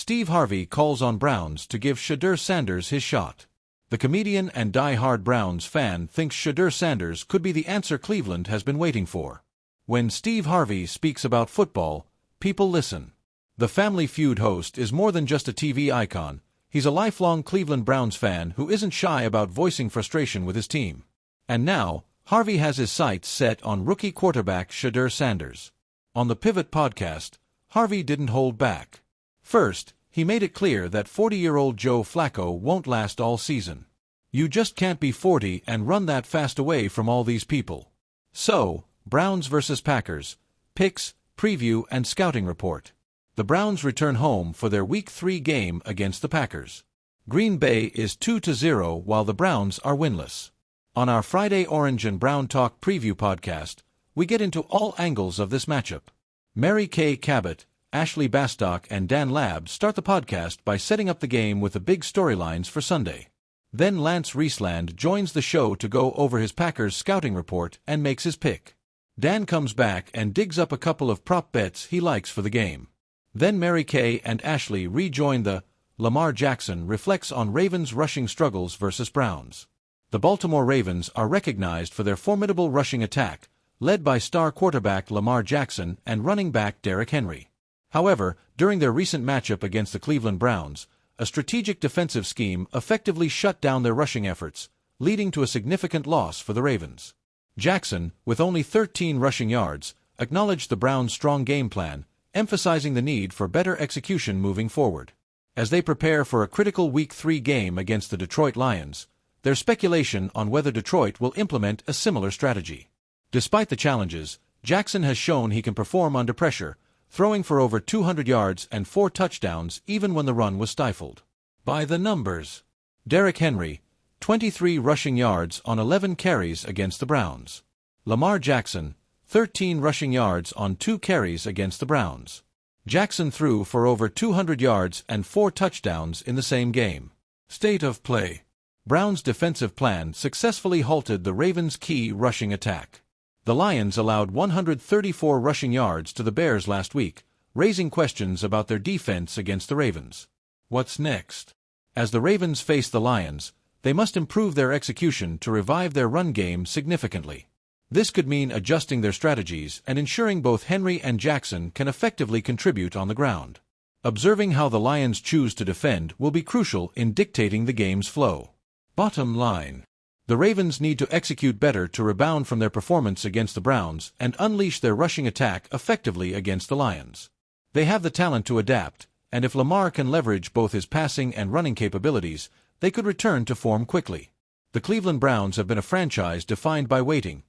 Steve Harvey calls on Browns to give Shedeur Sanders his shot. The comedian and die-hard Browns fan thinks Shedeur Sanders could be the answer Cleveland has been waiting for. When Steve Harvey speaks about football, people listen. The Family Feud host is more than just a TV icon. He's a lifelong Cleveland Browns fan who isn't shy about voicing frustration with his team. And now, Harvey has his sights set on rookie quarterback Shedeur Sanders. On the Pivot podcast, Harvey didn't hold back. First, he made it clear that 40-year-old Joe Flacco won't last all season. You just can't be 40 and run that fast away from all these people. So, Browns vs. Packers, picks, preview and scouting report. The Browns return home for their Week 3 game against the Packers. Green Bay is 2-0 while the Browns are winless. On our Friday Orange and Brown Talk preview podcast, we get into all angles of this matchup. Mary Kay Cabot, Ashley Bastock and Dan Labb start the podcast by setting up the game with the big storylines for Sunday. Then Lance Riesland joins the show to go over his Packers scouting report and makes his pick. Dan comes back and digs up a couple of prop bets he likes for the game. Then Mary Kay and Ashley rejoin the Lamar Jackson reflects on Ravens' rushing struggles versus Browns. The Baltimore Ravens are recognized for their formidable rushing attack, led by star quarterback Lamar Jackson and running back Derrick Henry. However, during their recent matchup against the Cleveland Browns, a strategic defensive scheme effectively shut down their rushing efforts, leading to a significant loss for the Ravens. Jackson, with only 13 rushing yards, acknowledged the Browns' strong game plan, emphasizing the need for better execution moving forward. As they prepare for a critical Week 3 game against the Detroit Lions, there's speculation on whether Detroit will implement a similar strategy. Despite the challenges, Jackson has shown he can perform under pressure, throwing for over 200 yards and 4 touchdowns even when the run was stifled. By the numbers. Derrick Henry, 23 rushing yards on 11 carries against the Browns. Lamar Jackson, 13 rushing yards on 2 carries against the Browns. Jackson threw for over 200 yards and 4 touchdowns in the same game. State of play. Browns' defensive plan successfully halted the Ravens' key rushing attack. The Lions allowed 134 rushing yards to the Bears last week, raising questions about their defense against the Ravens. What's next? As the Ravens face the Lions, they must improve their execution to revive their run game significantly. This could mean adjusting their strategies and ensuring both Henry and Jackson can effectively contribute on the ground. Observing how the Lions choose to defend will be crucial in dictating the game's flow. Bottom line. The Ravens need to execute better to rebound from their performance against the Browns and unleash their rushing attack effectively against the Lions. They have the talent to adapt, and if Lamar can leverage both his passing and running capabilities, they could return to form quickly. The Cleveland Browns have been a franchise defined by waiting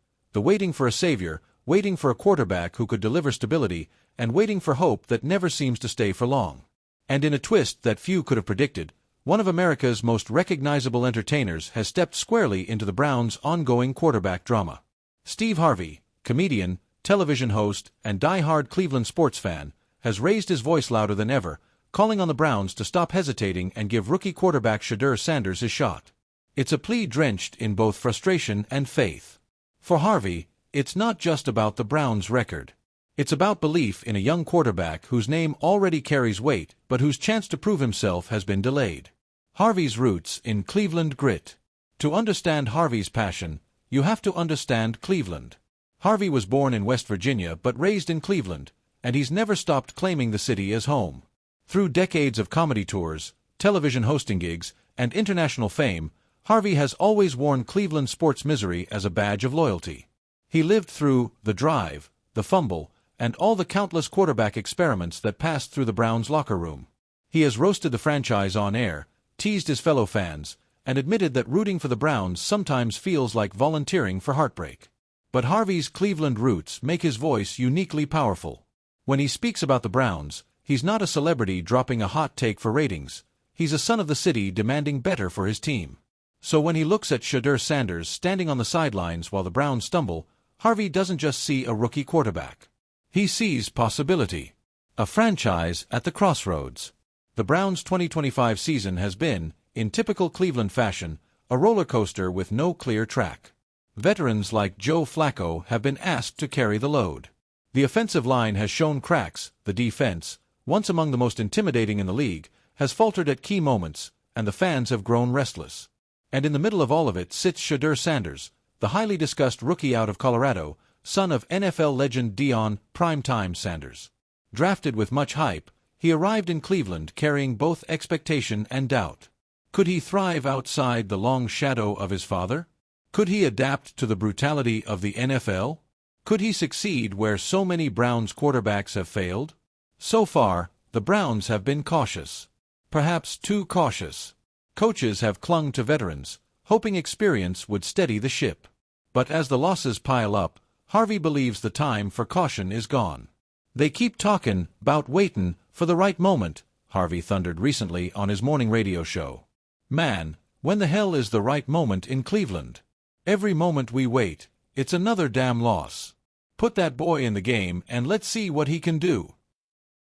for a savior, waiting for a quarterback who could deliver stability, and waiting for hope that never seems to stay for long. And in a twist that few could have predicted, one of America's most recognizable entertainers has stepped squarely into the Browns' ongoing quarterback drama. Steve Harvey, comedian, television host, and die-hard Cleveland sports fan, has raised his voice louder than ever, calling on the Browns to stop hesitating and give rookie quarterback Shedeur Sanders his shot. It's a plea drenched in both frustration and faith. For Harvey, it's not just about the Browns' record. It's about belief in a young quarterback whose name already carries weight but whose chance to prove himself has been delayed. Harvey's roots in Cleveland grit. To understand Harvey's passion, you have to understand Cleveland. Harvey was born in West Virginia but raised in Cleveland, and he's never stopped claiming the city as home. Through decades of comedy tours, television hosting gigs, and international fame, Harvey has always worn Cleveland sports misery as a badge of loyalty. He lived through the drive, the fumble, and all the countless quarterback experiments that passed through the Browns' locker room. He has roasted the franchise on air, teased his fellow fans, and admitted that rooting for the Browns sometimes feels like volunteering for heartbreak. But Harvey's Cleveland roots make his voice uniquely powerful. When he speaks about the Browns, he's not a celebrity dropping a hot take for ratings. He's a son of the city demanding better for his team. So when he looks at Shedeur Sanders standing on the sidelines while the Browns stumble, Harvey doesn't just see a rookie quarterback. He sees possibility. A franchise at the crossroads. The Browns' 2025 season has been, in typical Cleveland fashion, a roller coaster with no clear track. Veterans like Joe Flacco have been asked to carry the load. The offensive line has shown cracks, the defense, once among the most intimidating in the league, has faltered at key moments, and the fans have grown restless. And in the middle of all of it sits Shedeur Sanders, the highly discussed rookie out of Colorado, son of NFL legend Deion "Primetime" Sanders. Drafted with much hype, he arrived in Cleveland carrying both expectation and doubt. Could he thrive outside the long shadow of his father? Could he adapt to the brutality of the NFL? Could he succeed where so many Browns quarterbacks have failed? So far, the Browns have been cautious. Perhaps too cautious. Coaches have clung to veterans, hoping experience would steady the ship. But as the losses pile up, Harvey believes the time for caution is gone. "They keep talkin' 'bout waitin' for the right moment," Harvey thundered recently on his morning radio show. "Man, when the hell is the right moment in Cleveland? Every moment we wait, it's another damn loss. Put that boy in the game and let's see what he can do."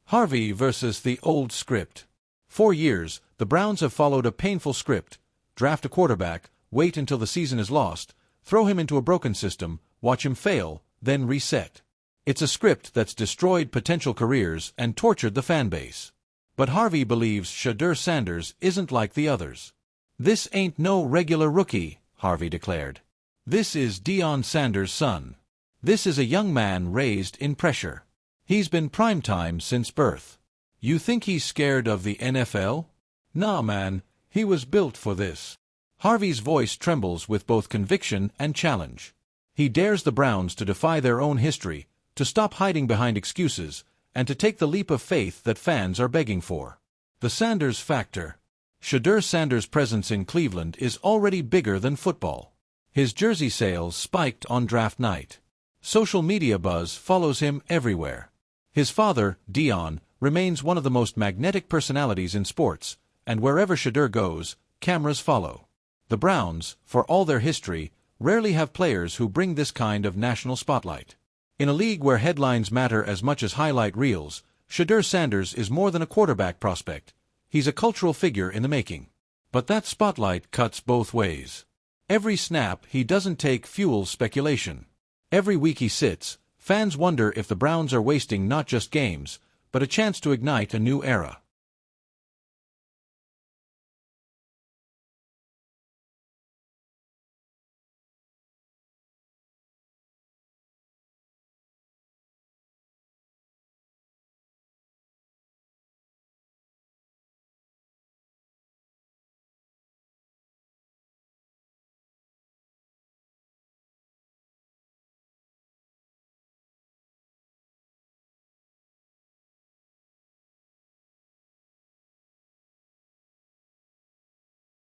Harvey versus the old script. For years, the Browns have followed a painful script: draft a quarterback, wait until the season is lost, throw him into a broken system, watch him fail, then reset. It's a script that's destroyed potential careers and tortured the fan base. But Harvey believes Shedeur Sanders isn't like the others. "This ain't no regular rookie," Harvey declared. "This is Deion Sanders' son. This is a young man raised in pressure. He's been primetime since birth. You think he's scared of the NFL? Nah, man, he was built for this." Harvey's voice trembles with both conviction and challenge. He dares the Browns to defy their own history, to stop hiding behind excuses, and to take the leap of faith that fans are begging for. The Sanders factor. Shedeur Sanders' presence in Cleveland is already bigger than football. His jersey sales spiked on draft night. Social media buzz follows him everywhere. His father, Deion, remains one of the most magnetic personalities in sports, and wherever Shedeur goes, cameras follow. The Browns, for all their history, rarely have players who bring this kind of national spotlight. In a league where headlines matter as much as highlight reels, Shedeur Sanders is more than a quarterback prospect. He's a cultural figure in the making. But that spotlight cuts both ways. Every snap he doesn't take fuels speculation. Every week he sits, fans wonder if the Browns are wasting not just games, but a chance to ignite a new era.